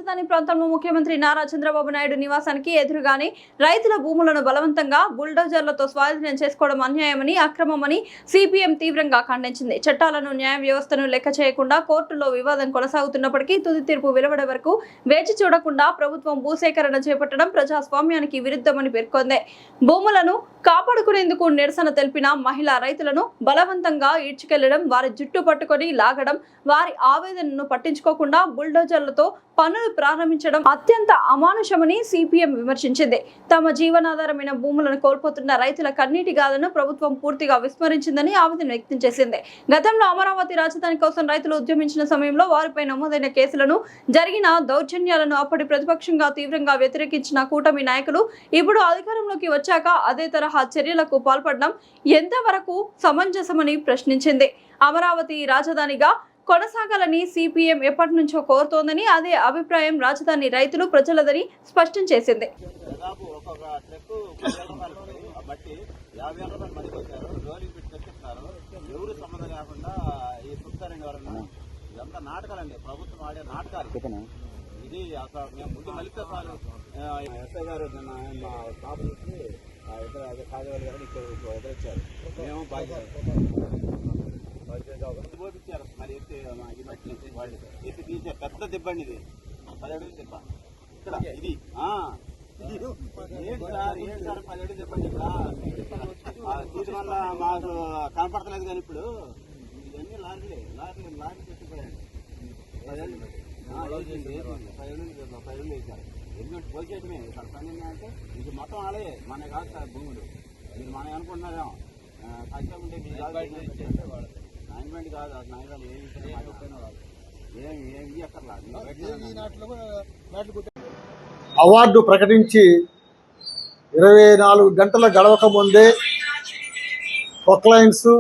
రాజధాని ప్రాంతంలో ముఖ్యమంత్రి నారా చంద్రబాబు నాయుడు నివాసానికి ఎదురుగానే రైతుల భూములను బలవంతంగా బుల్డోజర్లతో స్వాధీనం చేసుకోవడం అన్యాయమని, అక్రమమని సిపిఎం తీవ్రంగా ఖండించింది. చట్టాలను, న్యాయ వ్యవస్థను లెక్క చేయకుండా కోర్టులో వివాదం కొనసాగుతున్నప్పటికీ తుది తీర్పు వెలువడే వరకు వేచి చూడకుండా ప్రభుత్వం భూసేకరణ చేపట్టడం ప్రజాస్వామ్యానికి విరుద్ధమని పేర్కొంది. భూములను కాపాడుకునేందుకు నిరసన తెలిపిన మహిళా రైతులను బలవంతంగా ఈడ్చుకెళ్లడం, వారి జుట్టు పట్టుకొని లాగడం, వారి ఆవేదనను పట్టించుకోకుండా బుల్డోజర్లతో పనులు ప్రారంభించడం అత్యంత అమానుషమని సిపిఎం విమర్శించింది. తమ జీవనాధారమైన భూములను కోల్పోతున్న రైతుల కన్నీటి గాథను ప్రభుత్వం పూర్తిగా విస్మరించిందని ఆవేదన వ్యక్తం చేసింది. గతంలో అమరావతి రాజధాని కోసం రైతులు ఉద్యమించిన సమయంలో వారిపై నమోదైన కేసులను, జరిగిన దౌర్జన్యాలను అప్పటి ప్రతిపక్షంగా తీవ్రంగా వ్యతిరేకించిన కూటమి నాయకులు ఇప్పుడు అధికారంలోకి వచ్చాక అదే తరహా చర్యలకు పాల్పడడం ఎంతవరకు సమంజసమని ప్రశ్నించింది. అమరావతి రాజధానిగా కొనసాగాలని సిపిఎం ఎప్పటి నుంచో కోరుతోందని, అదే అభిప్రాయం రాజధాని రైతులు, ప్రజలదని స్పష్టం చేసింది. ఇది అసలు మేము ముందు మలిస్తే సార్ ఎస్ఐ గారు కాజవాళ్ళు గారు ఎదురొచ్చారు. మేము పోపించారు. మరి ఎత్తి తీసే పెద్ద దిబ్బండి ఇది 10 అడుగుల దిబ్బ ఇక్కడ. ఇది ఏంటి సార్ 10 అడుగుల దిబ్బండి ఇక్కడ తీసి వల్ల మాకు కనపడతలేదు. కానీ ఇప్పుడు ఇవన్నీ లారీలే పెట్టిపోయాడు. 10 అడుగులు వేశారు. ఎందుకంటే పోసేయటమే ఇక్కడ పని అంటే ఇది మొత్తం ఆలే మన కాదు సార్ భూములు. మీరు మనం అనుకుంటున్నారేమో కష్టం ఉంటే నాయనబండి కాదు. నాయనబండి ఏమి అక్కర్లా. అవార్డు ప్రకటించి 24 గంటల గడవక ముందే ప్రొక్లైన్స్,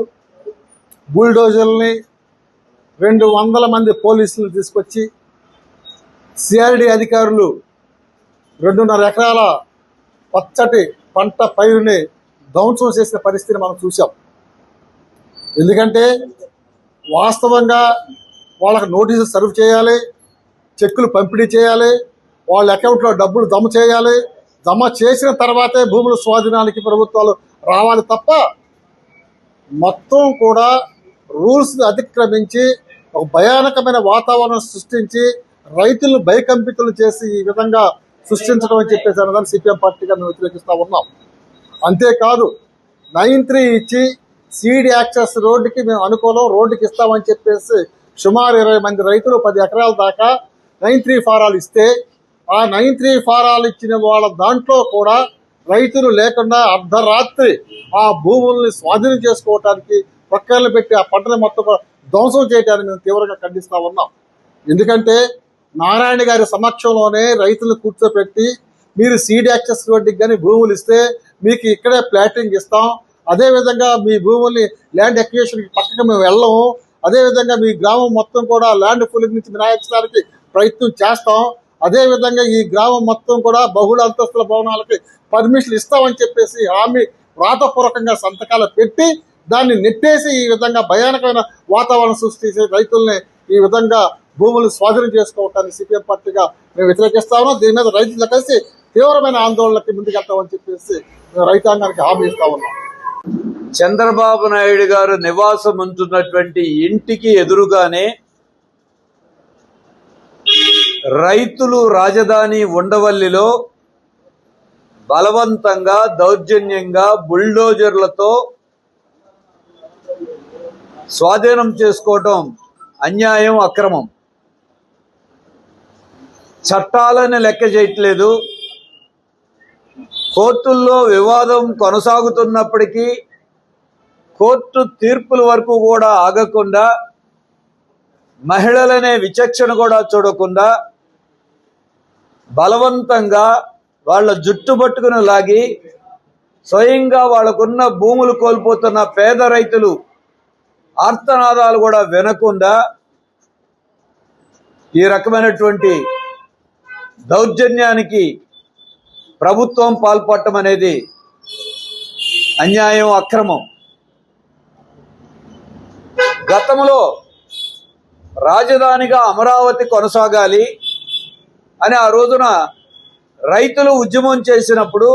బుల్డోజర్ని 200 మంది పోలీసులు తీసుకొచ్చి సిఆర్డి అధికారులు 2.5 ఎకరాల పచ్చటి పంట పైరుని ధ్వంసం చేసిన పరిస్థితిని మనం చూసాం. ఎందుకంటే వాస్తవంగా వాళ్ళకి నోటీసులు సర్వ్ చేయాలి, చెక్కులు పంపిణీ చేయాలి, వాళ్ళ అకౌంట్లో డబ్బులు జమ చేయాలి. జమ చేసిన తర్వాతే భూముల స్వాధీనానికి ప్రభుత్వాలు రావాలి తప్ప మొత్తం కూడా రూల్స్ అతిక్రమించి ఒక భయానకమైన వాతావరణం సృష్టించి రైతులను భయకంపితులు చేసి ఈ విధంగా సృష్టించడం అని చెప్పేసి అన్నదాన్ని సిపిఎం పార్టీగా మేము వ్యతిరేకిస్తూ ఉన్నాం. అంతేకాదు 9(3) ఇచ్చి సీడ్ యాక్సెస్ రోడ్డుకి మేము అనుకూలం, రోడ్డుకి ఇస్తామని చెప్పేసి సుమారు 20 మంది రైతులు 10 ఎకరాల దాకా 9(3) ఫారాలు ఇస్తే ఆ 9(3) ఫారాలు ఇచ్చిన వాళ్ళ దాంట్లో కూడా రైతులు లేకుండా అర్ధరాత్రి ఆ భూముల్ని స్వాధీనం చేసుకోవటానికి పక్కన పెట్టి ఆ పంటని మొత్తం కూడా ధ్వంసం చేయడానికి మేము తీవ్రంగా ఖండిస్తూ ఉన్నాం. ఎందుకంటే నారాయణ గారి సమక్షంలోనే రైతులు కూర్చోపెట్టి మీరు సీడ్ యాక్సెస్ రోడ్డుకి కానీ భూములు ఇస్తే మీకు ఇక్కడే ప్లాటింగ్ ఇస్తాం, అదేవిధంగా మీ భూముల్ని ల్యాండ్ ఎక్విజిషన్కి పక్కకి మేము వెళ్ళము, అదేవిధంగా మీ గ్రామం మొత్తం కూడా ల్యాండ్ పూలింగ్ నుంచి మినహాయించడానికి ప్రయత్నం చేస్తాం, అదేవిధంగా ఈ గ్రామం మొత్తం కూడా బహుళ అంతస్తుల భవనాలకి పర్మిషన్లు ఇస్తామని చెప్పేసి హామీ వ్రాతపూర్వకంగా సంతకాలు పెట్టి దాన్ని నెట్టేసి ఈ విధంగా భయానకమైన వాతావరణం సృష్టించి రైతుల్ని ఈ విధంగా భూములు స్వాధీనం చేసుకోవటానికి సిపిఎం పార్టీగా మేము వ్యతిరేకిస్తా ఉన్నాం. దీని మీద రైతులు కలిసి తీవ్రమైన ఆందోళనకి ముందుకెళ్తామని చెప్పేసి మేము రైతాంగానికి హామీ ఇస్తా ఉన్నాం. చంద్రబాబు నాయుడు గారు నివాసం ఉంటున్నటువంటి ఇంటికి ఎదురుగానే రైతులు రాజధాని ఉండవల్లిలో బలవంతంగా, దౌర్జన్యంగా బుల్డోజర్లతో స్వాధీనం చేసుకోవటం అన్యాయం, అక్రమం. చట్టాలను లెక్క చేయట్లేదు. కోర్టుల్లో వివాదం కొనసాగుతున్నప్పటికీ కోర్టు తీర్పుల వరకు కూడా ఆగకుండా, మహిళలనే విచక్షణ కూడా చూడకుండా బలవంతంగా వాళ్ళ జుట్టు పట్టుకుని లాగి స్వయంగా వాళ్ళకున్న భూములు కోల్పోతున్న పేద రైతులు ఆర్తనాదాలు కూడా వినకుండా ఈ రకమైనటువంటి దౌర్జన్యానికి ప్రభుత్వం పాల్పడటం అనేది అన్యాయం, అక్రమం. గతంలో రాజధానిగా అమరావతి కొనసాగాలి, అని ఆ రోజున రైతులు ఉద్యమం చేసినప్పుడు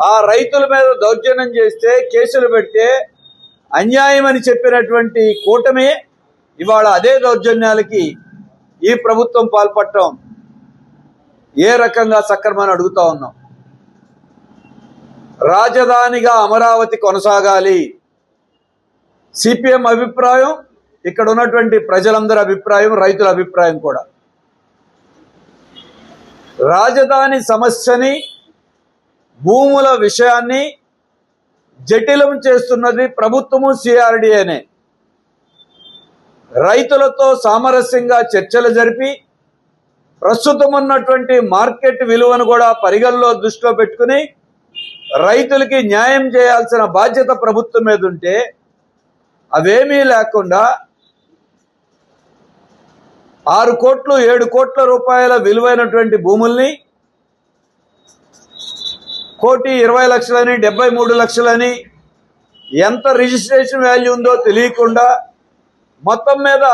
ఆ రైతుల మీద దౌర్జన్యం చేస్తే కేసులు పెడితే అన్యాయం అని చెప్పినటువంటి కూటమి ఇవాళ అదే దౌర్జన్యాలకి ఈ ప్రభుత్వం పాల్పడటం ఏ రకంగా సక్రమని అడుగుతా ఉన్నాం. రాజధానిగా అమరావతి కొనసాగాలి. సిపిఎం అభిప్రాయం, ఇక్కడ ఉన్నటువంటి ప్రజలందరి అభిప్రాయం, రైతుల అభిప్రాయం కూడా. రాజధాని సమస్యని, భూముల విషయాన్ని జటిలం చేస్తున్నది ప్రభుత్వము, సిఆర్డీఏనే. రైతులతో సామరస్యంగా చర్చలు జరిపి ప్రస్తుతం ఉన్నటువంటి మార్కెట్ విలువను కూడా పరిగణలో దృష్టిలో పెట్టుకుని రైతులకి న్యాయం చేయాల్సిన బాధ్యత ప్రభుత్వం మీద ఉంటే అవేమీ లేకుండా 6 కోట్లు 7 కోట్ల రూపాయల విలువైనటువంటి భూముల్ని 1,20,00,000 73 లక్షలని ఎంత రిజిస్ట్రేషన్ వాల్యూ ఉందో తెలియకుండా మొత్తం మీద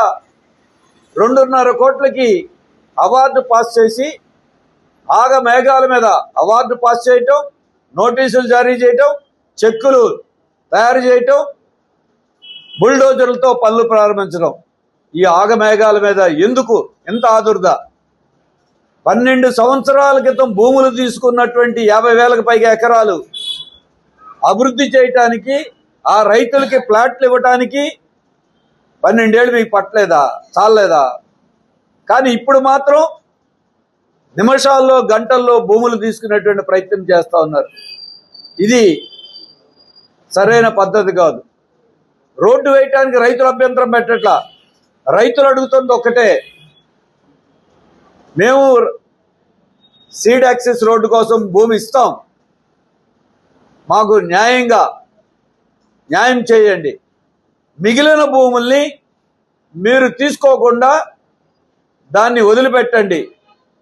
2.5 కోట్లకి అవార్డు పాస్ చేసి ఆగ మేఘాల మీద అవార్డు పాస్ చేయటం, నోటీసులు జారీ చేయటం, చెక్కులు తయారు చేయటం, బుల్డోజర్లతో పనులు ప్రారంభించడం. ఈ ఆగమేఘాల మీద ఎందుకు ఎంత ఆదుర్ద? 12 సంవత్సరాల క్రితం భూములు తీసుకున్నటువంటి 50,000కు పైగా ఎకరాలు అభివృద్ధి చేయటానికి, ఆ రైతులకి ప్లాట్లు ఇవ్వటానికి 12 ఏళ్ళు మీకు పట్టలేదా? చాలలేదా? కానీ ఇప్పుడు మాత్రం నిమిషాల్లో గంటల్లో భూములు తీసుకునేటువంటి ప్రయత్నం చేస్తూ ఉన్నారు. ఇది సరైన పద్ధతి కాదు. రోడ్డు వేయటానికి రైతులు అభ్యంతరం పెట్టట్లా. రైతులు అడుగుతుంది ఒక్కటే, మేము సీడ్ యాక్సెస్ రోడ్డు కోసం భూమి ఇస్తాం, మాకు న్యాయం చేయండి, మిగిలిన భూముల్ని మీరు తీసుకోకుండా దాన్ని వదిలిపెట్టండి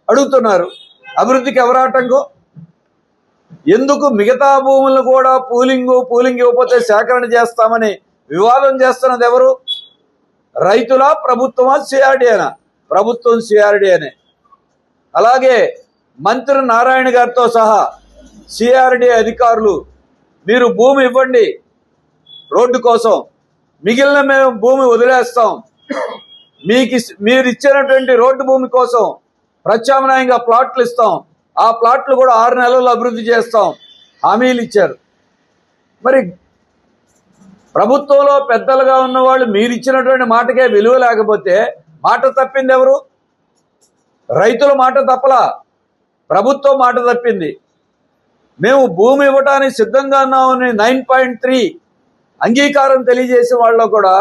అడుగుతున్నారు. అభివృద్ధికి ఎవరు ఆటంకం? ఎందుకు మిగతా భూములను కూడా పూలింగ్ ఇవ్వకపోతే సేకరణ చేస్తామని వివాదం చేస్తున్నది ఎవరు? రైతులా, ప్రభుత్వమా, సిఆర్డీఏనా? ప్రభుత్వం, సిఆర్డీఏనే. అలాగే మంత్రి నారాయణ గారితో సహా సిఆర్డీఏ అధికారులు మీరు భూమి ఇవ్వండి రోడ్డు కోసం, మిగిలిన మేము భూమి వదిలేస్తాం, మీరు ఇచ్చినటువంటి రోడ్డు భూమి కోసం ప్రత్యామ్నాయంగా ప్లాట్లు ఇస్తాం, ఆ ప్లాట్లు కూడా 6 నెలల్లో అభివృద్ధి చేస్తాం హామీలు ఇచ్చారు. మరి ప్రభుత్వంలో పెద్దలుగా ఉన్నవాళ్ళు మీరు ఇచ్చినటువంటి మాటకే విలువ లేకపోతే మాట తప్పింది ఎవరు? రైతుల మాట తప్పలా, ప్రభుత్వం మాట తప్పింది. మేము భూమి ఇవ్వడానికి సిద్ధంగా ఉన్నామని 9.3 అంగీకారం తెలియజేసే వాళ్ళు కూడా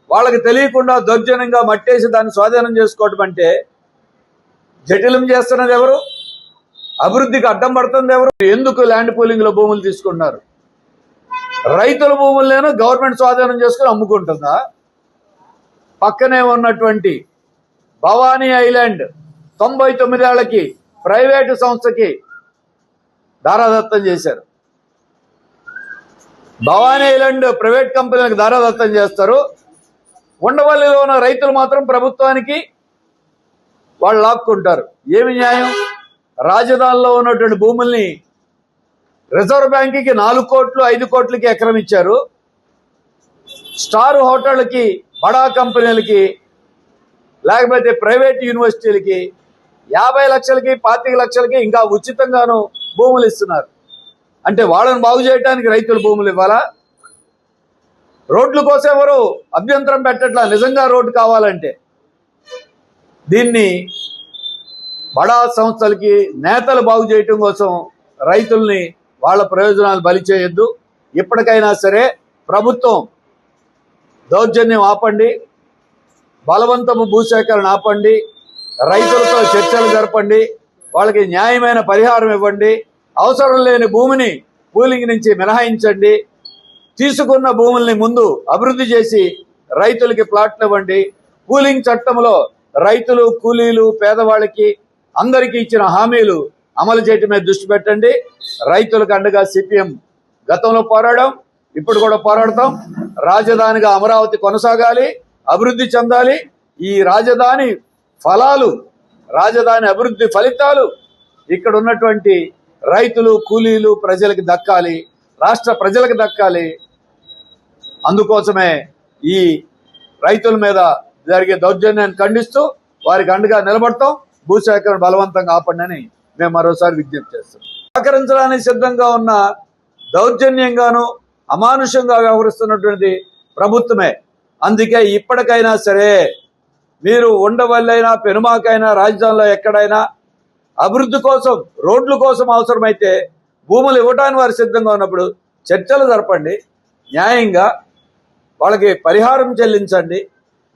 వాళ్ళకి తెలియకుండా దౌర్జన్యంగా మట్టేసి దాన్ని స్వాధీనం చేసుకోవటం అంటే జటిలం చేస్తున్నది ఎవరు? అభివృద్ధికి అడ్డం పడుతుంది ఎవరు? ఎందుకు ల్యాండ్ పూలింగ్ లో భూములు తీసుకుంటున్నారు? రైతుల భూములనేనో గవర్నమెంట్ స్వాధీనం చేసుకుని అమ్ముకుంటుందా? పక్కనే ఉన్నటువంటి భవానీ ఐలాండ్ 99 ఏళ్లకి ప్రైవేటు సంస్థకి దారాదత్తం చేశారు. భవానీ ఐలాండ్ ప్రైవేట్ కంపెనీలకు దారాదత్తం చేస్తారు. ఉండవల్లిలో ఉన్న రైతులు మాత్రం ప్రభుత్వానికి వాళ్ళు లాక్కుంటారు. ఏమి న్యాయం? రాజధానిలో ఉన్నటువంటి భూముల్ని రిజర్వ్ బ్యాంకుకి 4 కోట్లు 5 కోట్లకి ఎకరం ఇచ్చారు. స్టార్ హోటళ్ళకి, బడా కంపెనీలకి, లేకపోతే ప్రైవేట్ యూనివర్సిటీలకి 50 లక్షలకి 25 లక్షలకి ఇంకా ఉచితంగాను భూములు ఇస్తున్నారు. అంటే వాళ్ళని బాగు చేయడానికి రైతులు భూములు ఇవ్వాలా? రోడ్ల కోసం ఎవరు అభ్యంతరం పెట్టట్లా, నిజంగా రోడ్డు కావాలంటే. దీన్ని బడా సంస్థలకి నేతలు బాగు చేయటం కోసం రైతుల్ని వాళ్ళ ప్రయోజనాలు బలి చేయొద్దు. ఇప్పటికైనా సరే ప్రభుత్వం దౌర్జన్యం ఆపండి, బలవంతపు భూసేకరణ ఆపండి, రైతులతో చర్చలు జరపండి, వాళ్ళకి న్యాయమైన పరిహారం ఇవ్వండి, అవసరం లేని భూమిని పూలింగ్ నుంచి మినహాయించండి, తీసుకున్న భూముల్ని ముందు అభివృద్ధి చేసి రైతులకి ప్లాట్లు ఇవ్వండి. పూలింగ్ చట్టంలో రైతులు, కూలీలు, పేదవాళ్ళకి అందరికీ ఇచ్చిన హామీలు అమలు చేయటం మీద దృష్టి పెట్టండి. రైతులకు అండగా సిపిఎం గతంలో పోరాడాం, ఇప్పుడు కూడా పోరాడతాం. రాజధానిగా అమరావతి కొనసాగాలి, అభివృద్ధి చెందాలి. ఈ రాజధాని ఫలాలు రాజధాని అభివృద్ధి ఫలితాలు ఇక్కడ ఉన్నటువంటి రైతులు, కూలీలు, ప్రజలకు దక్కాలి, రాష్ట్ర ప్రజలకు దక్కాలి. అందుకోసమే ఈ రైతుల మీద జరిగే దౌర్జన్యాన్ని ఖండిస్తూ వారికి అండగా నిలబడతాం. భూసేకరణ బలవంతంగా ఆపండి అని మేము మరోసారి విజ్ఞప్తి చేస్తాం. సహకరించడానికి సిద్ధంగా ఉన్న దౌర్జన్యంగాను అమానుషంగా వ్యవహరిస్తున్నటువంటి ప్రభుత్వమే. అందుకే ఇప్పటికైనా సరే మీరు ఉండవల్లైనా, పెనుమాకైనా, రాజధానిలో ఎక్కడైనా అభివృద్ధి కోసం, రోడ్ల కోసం అవసరమైతే భూములు ఇవ్వడానికి వారు సిద్ధంగా ఉన్నప్పుడు చర్చలు జరపండి, న్యాయంగా వాళ్ళకి పరిహారం చెల్లించండి.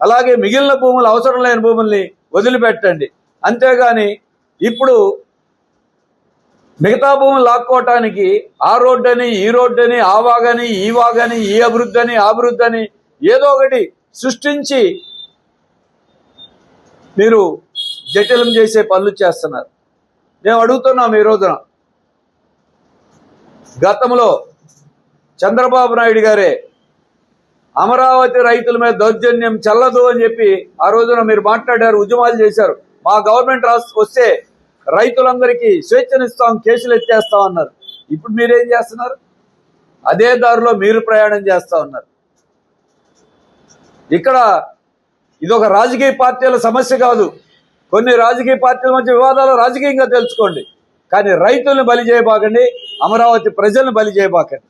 అలాగే మిగిలిన భూములు, అవసరం లేని భూముల్ని వదిలిపెట్టండి. అంతేగాని ఇప్పుడు మిగతా భూములు లాక్కోవటానికి ఆ రోడ్డని, ఈ రోడ్డని, ఆ వాగని, ఈ వాగని, ఈ అభివృద్ధి అని, ఆ అభివృద్ధి అని ఏదో ఒకటి సృష్టించి మీరు జటిలం చేసే పనులు చేస్తున్నారు. మేము అడుగుతున్నాం, ఈ రోజున గతంలో చంద్రబాబు నాయుడు గారే అమరావతి రైతుల మీద దౌర్జన్యం చెల్లదు అని చెప్పి ఆ రోజున మీరు మాట్లాడారు, ఉద్యమాలు చేశారు. మా గవర్నమెంట్ వస్తే రైతులందరికీ స్వేచ్ఛనిస్తాం, కేసులు ఎత్తేస్తాం అన్నారు. ఇప్పుడు మీరేం చేస్తున్నారు? అదే దారిలో మీరు ప్రయాణం చేస్తా ఉన్నారు. ఇక్కడ ఇదొక రాజకీయ పార్టీల సమస్య కాదు. కొన్ని రాజకీయ పార్టీల మధ్య వివాదాలు రాజకీయంగా తెలుసుకోండి, కానీ రైతుల్ని బలి చేయబాకండి, అమరావతి ప్రజల్ని బలి చేయబాకండి.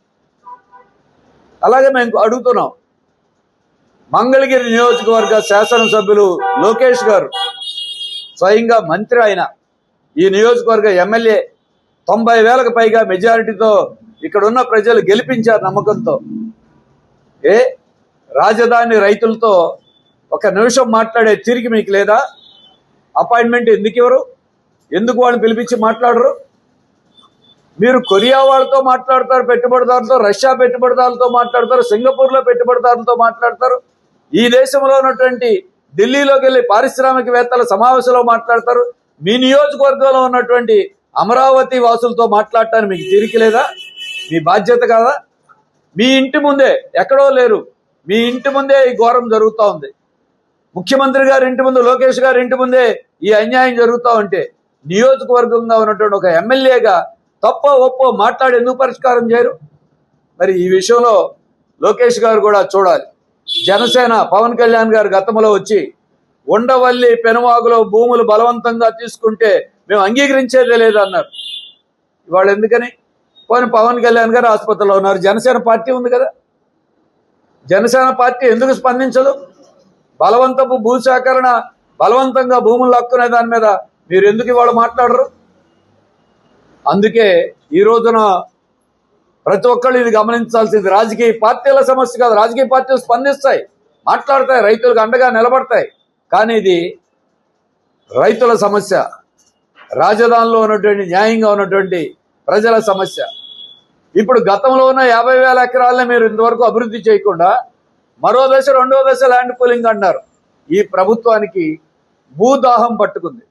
అలాగే మేము అడుగుతున్నాం, మంగళగిరి నియోజకవర్గ శాసనసభ్యులు లోకేష్ గారు స్వయంగా మంత్రి, ఆయన ఈ నియోజకవర్గ ఎమ్మెల్యే, 90,000కు పైగా మెజారిటీతో ఇక్కడ ఉన్న ప్రజలు గెలిపించారు నమ్మకంతో. రాజధాని రైతులతో ఒక నిమిషం మాట్లాడే తీరిక మీకు లేదా? అపాయింట్మెంట్ ఎందుకు ఇవ్వరు? ఎందుకు వాళ్ళని పిలిపించి మాట్లాడరు? మీరు కొరియా వాళ్ళతో మాట్లాడతారు, పెట్టుబడిదారులతో, రష్యా పెట్టుబడిదారులతో మాట్లాడతారు, సింగపూర్లో పెట్టుబడిదారులతో మాట్లాడతారు, ఈ దేశంలో ఉన్నటువంటి ఢిల్లీలోకి వెళ్ళి పారిశ్రామికవేత్తల సమావేశంలో మాట్లాడతారు. మీ నియోజకవర్గంలో ఉన్నటువంటి అమరావతి వాసులతో మాట్లాడటానికి మీకు తీరిక లేదా? మీ బాధ్యత కాదా? మీ ఇంటి ముందే, ఎక్కడో లేరు, మీ ఇంటి ముందే ఈ ఘోరం జరుగుతూ ఉంది. ముఖ్యమంత్రి గారి ఇంటి ముందు, లోకేష్ గారి ఇంటి ముందే ఈ అన్యాయం జరుగుతూ ఉంటే నియోజకవర్గంగా ఉన్నటువంటి ఒక ఎమ్మెల్యేగా తప్పో ఒప్పో మాట్లాడి ఎందుకు పరిష్కారం చేయరు? మరి ఈ విషయంలో లోకేష్ గారు కూడా చూడాలి. జనసేన పవన్ కళ్యాణ్ గారు గతంలో వచ్చి ఉండవల్లి, పెనువాగులో భూములు బలవంతంగా తీసుకుంటే మేము అంగీకరించేదే లేదన్నారు. ఇవాళ ఎందుకని? పోనీ పవన్ కళ్యాణ్ గారు ఆసుపత్రిలో ఉన్నారు, జనసేన పార్టీ ఉంది కదా, జనసేన పార్టీ ఎందుకు స్పందించదు? బలవంతపు భూసేకరణ, బలవంతంగా భూములు లాక్కునే దాని మీద మీరు ఎందుకు ఇవాళ మాట్లాడరు? అందుకే ఈ రోజున ప్రతి ఒక్కళ్ళు ఇది గమనించాల్సింది, రాజకీయ పార్టీల సమస్య కాదు. రాజకీయ పార్టీలు స్పందిస్తాయి, మాట్లాడతాయి, రైతులకు అండగా నిలబడతాయి, కానీ ఇది రైతుల సమస్య, రాజధానిలో ఉన్నటువంటి న్యాయంగా ఉన్నటువంటి ప్రజల సమస్య. ఇప్పుడు గతంలో ఉన్న 50,000 ఎకరాలనే మీరు ఇంతవరకు అభివృద్ధి చేయకుండా మరో దశ, రెండో దశ ల్యాండ్ పూలింగ్ అన్నారు. ఈ ప్రభుత్వానికి భూదాహం పట్టుకుంది.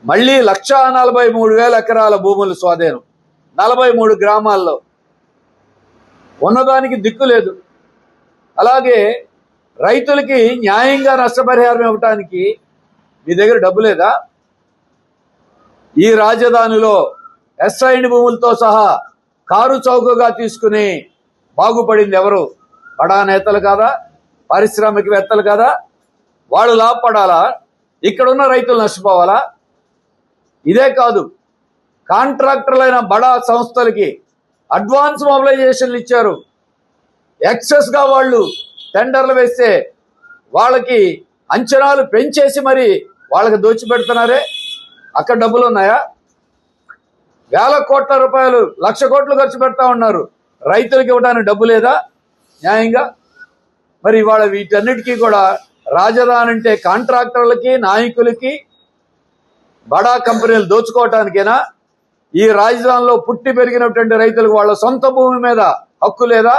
మళ్ళీ 1,43,000 ఎకరాల భూములు స్వాధీనం 43 గ్రామాల్లో, ఉన్నదానికి దిక్కు లేదు. అలాగే రైతులకి న్యాయంగా నష్టపరిహారం ఇవ్వటానికి మీ దగ్గర డబ్బు లేదా? ఈ రాజధానిలో ఎస్ఐని భూములతో సహా కారు చౌకగా తీసుకుని బాగుపడింది ఎవరు? బడా నేతలు కాదా? పారిశ్రామికవేత్తలు కాదా? వాళ్ళు లాభపడాలా? ఇక్కడున్న రైతులు నష్టపోవాలా? ఇదే కాదు, కాంట్రాక్టర్లైన బడా సంస్థలకి అడ్వాన్స్ మొబిలైజేషన్లు ఇచ్చారు. ఎక్సెస్గా వాళ్ళు టెండర్లు వేస్తే వాళ్ళకి అంచనాలు పెంచేసి మరి వాళ్ళకి దోచిపెడుతున్నారే. అక్కడ డబ్బులు ఉన్నాయా? వేల కోట్ల రూపాయలు, 1,00,000 కోట్లు ఖర్చు పెడతా ఉన్నారు. రైతులకు ఇవ్వడానికి డబ్బు లేదా న్యాయంగా? మరి ఇవాళ వీటన్నిటికీ కూడా రాజధాని అంటే కాంట్రాక్టర్లకి, నాయకులకి, బడా కంపెనీలు దోచుకోవటానికేనా? ఈ రాజధానిలో పుట్టి పెరిగినటువంటి రైతులకు వాళ్ళ సొంత భూమి మీద హక్కు లేదా?